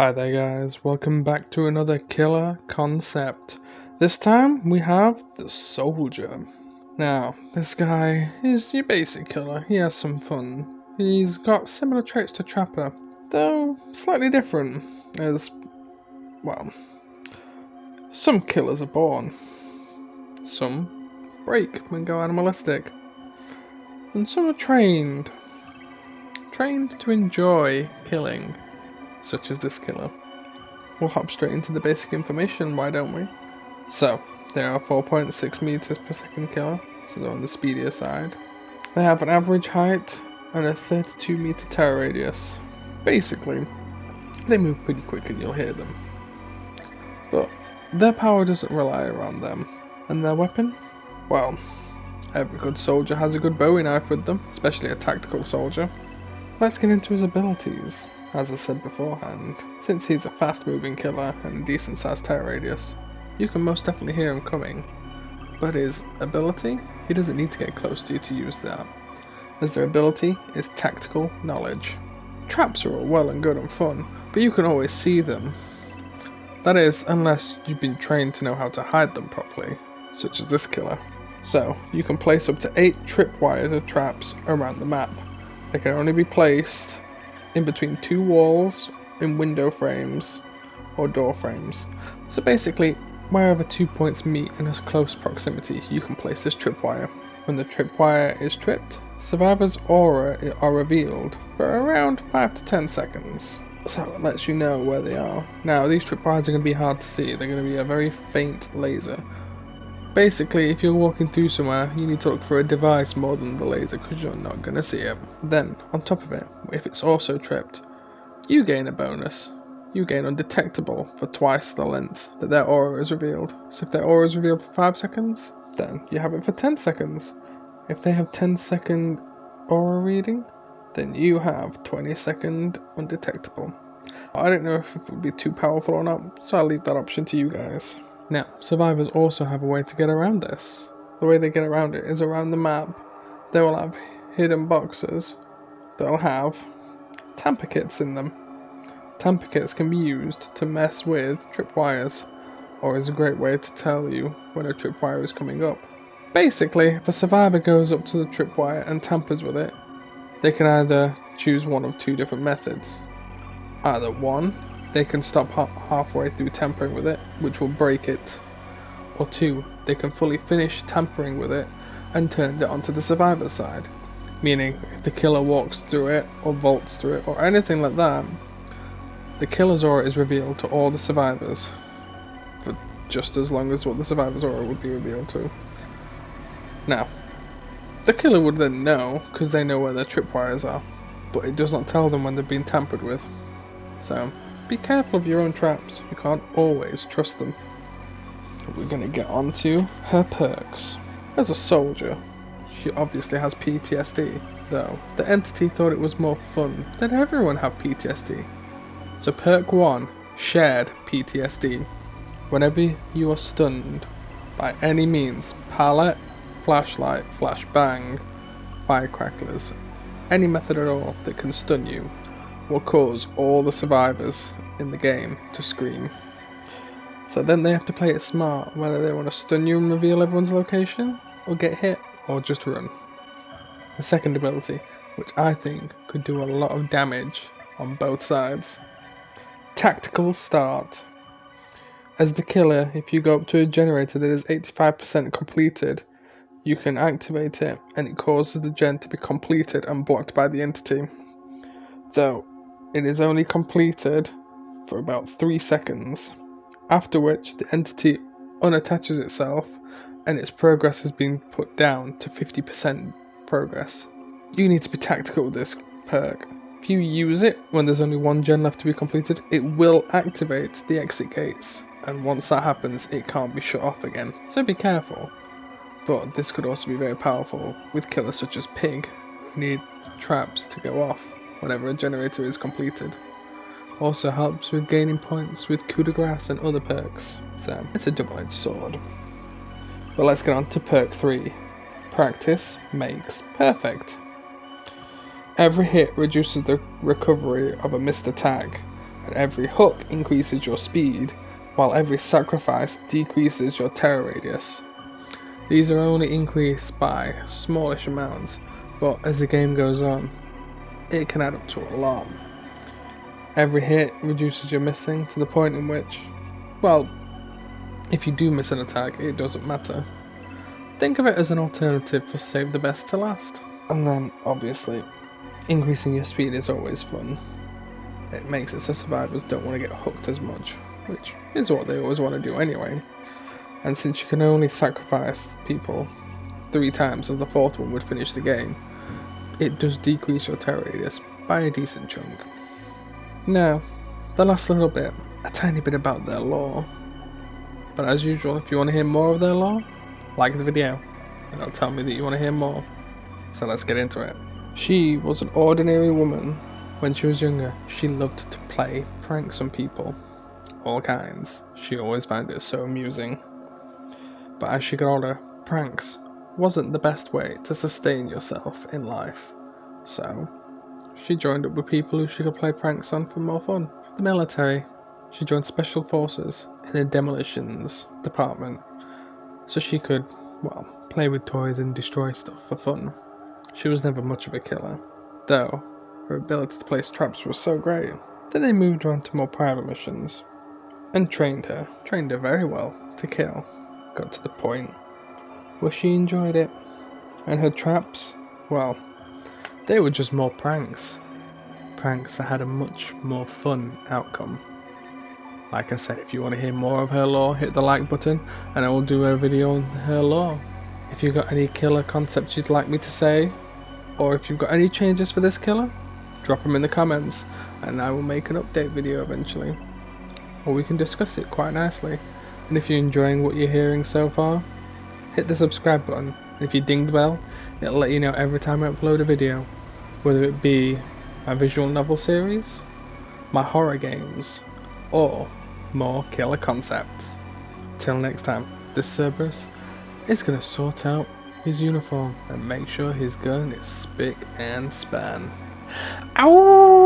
Hi there guys, welcome back to another killer concept. This time we have the soldier. Now, this guy is your basic killer. He has some fun. He's got similar traits to Trapper, though slightly different, as, well, some killers are born. Some break and go animalistic. And some are trained to enjoy killing, such as this killer. We'll hop straight into the basic information, why don't we? So, they are 4.6 meters per second killer, so they're on the speedier side. They have an average height and a 32 meter terror radius. Basically, they move pretty quick and you'll hear them. But their power doesn't rely around them. And their weapon? Well, every good soldier has a good bowie knife with them, especially a tactical soldier. Let's get into his abilities. As I said beforehand, since he's a fast moving killer and a decent sized terror radius, you can most definitely hear him coming. But his ability? He doesn't need to get close to you to use that, as their ability is tactical knowledge. Traps are all well and good and fun, but you can always see them. That is, unless you've been trained to know how to hide them properly, such as this killer. So, you can place up to 8 tripwire traps around the map. They can only be placed in between 2 walls, in window frames, or door frames. So basically, wherever 2 points meet in a close proximity, you can place this tripwire. When the tripwire is tripped, survivors' aura are revealed for around 5 to 10 seconds. So it lets you know where they are. Now, these tripwires are going to be hard to see. They're going to be a very faint laser. Basically, if you're walking through somewhere, you need to look for a device more than the laser because you're not going to see it. Then, on top of it, if it's also tripped, you gain a bonus. You gain undetectable for twice the length that their aura is revealed. So if their aura is revealed for 5 seconds, then you have it for 10 seconds. If they have 10-second aura reading, then you have 20-second undetectable. I don't know if it would be too powerful or not, so I'll leave that option to you guys. Now, survivors also have a way to get around this. The way they get around it is around the map. They will have hidden boxes. They'll have tamper kits in them. Tamper kits can be used to mess with tripwires, or is a great way to tell you when a tripwire is coming up. Basically, if a survivor goes up to the tripwire and tampers with it, they can either choose one of 2 different methods. Either 1, they can stop halfway through tampering with it, which will break it, or 2, they can fully finish tampering with it and turn it onto the survivor's side. Meaning, if the killer walks through it, or vaults through it, or anything like that, the killer's aura is revealed to all the survivors, for just as long as what the survivor's aura would be revealed to. Now, the killer would then know, because they know where their tripwires are, but it does not tell them when they've been tampered with. So, be careful of your own traps, you can't always trust them. We're going to get on to her perks. As a soldier, she obviously has PTSD, though the entity thought it was more fun that everyone have PTSD. So perk 1, shared PTSD. Whenever you are stunned by any means, pallet, flashlight, flashbang, firecrackers, any method at all that can stun you, will cause all the survivors in the game to scream. So then they have to play it smart, whether they want to stun you and reveal everyone's location, or get hit, or just run. The second ability, which I think could do a lot of damage on both sides. Tactical start. As the killer, if you go up to a generator that is 85% completed, you can activate it and it causes the gen to be completed and blocked by the entity. Though, it is only completed for about 3 seconds, after which the entity unattaches itself and its progress has been put down to 50% progress. You need to be tactical with this perk. If you use it when there's only 1 gen left to be completed, it will activate the exit gates, and once that happens, it can't be shut off again. So be careful. But this could also be very powerful with killers such as Pig, who need traps to go off whenever a generator is completed. Also helps with gaining points with coup de grace and other perks, so it's a double-edged sword. But let's get on to perk 3. Practice makes perfect. Every hit reduces the recovery of a missed attack and every hook increases your speed, while every sacrifice decreases your terror radius. These are only increased by smallish amounts, but as the game goes on, it can add up to a lot. Every hit reduces your missing to the point in which, well, if you do miss an attack, it doesn't matter. Think of it as an alternative for save the best to last. And then, obviously, increasing your speed is always fun. It makes it so survivors don't want to get hooked as much, which is what they always want to do anyway. And since you can only sacrifice people 3 times, as the 4th one would finish the game, it does decrease your terror radius by a decent chunk. Now, the last little bit, a tiny bit about their lore. But as usual, if you want to hear more of their lore, like the video, and it'll tell me that you want to hear more. So let's get into it. She was an ordinary woman. When she was younger, she loved to play pranks on people. All kinds. She always found it so amusing. But as she got older, pranks wasn't the best way to sustain yourself in life. So, she joined up with people who she could play pranks on for more fun. The military. She joined special forces in the demolitions department. So she could, well, play with toys and destroy stuff for fun. She was never much of a killer, though her ability to place traps was so great that they moved her on to more private missions and trained her very well to kill. Got to the point where she enjoyed it, and her traps, well, they were just more pranks that had a much more fun outcome. Like I said, if you want to hear more of her lore, hit the like button and I will do a video on her lore. If you've got any killer concepts you'd like me to say, or if you've got any changes for this killer, drop them in the comments and I will make an update video eventually. Or we can discuss it quite nicely. And if you're enjoying what you're hearing so far, hit the subscribe button. And if you ding the bell, it'll let you know every time I upload a video, whether it be my visual novel series, my horror games, or more killer concepts. Till next time, this Cerberus is going to sort out his uniform and make sure his gun is spick and span. Ow!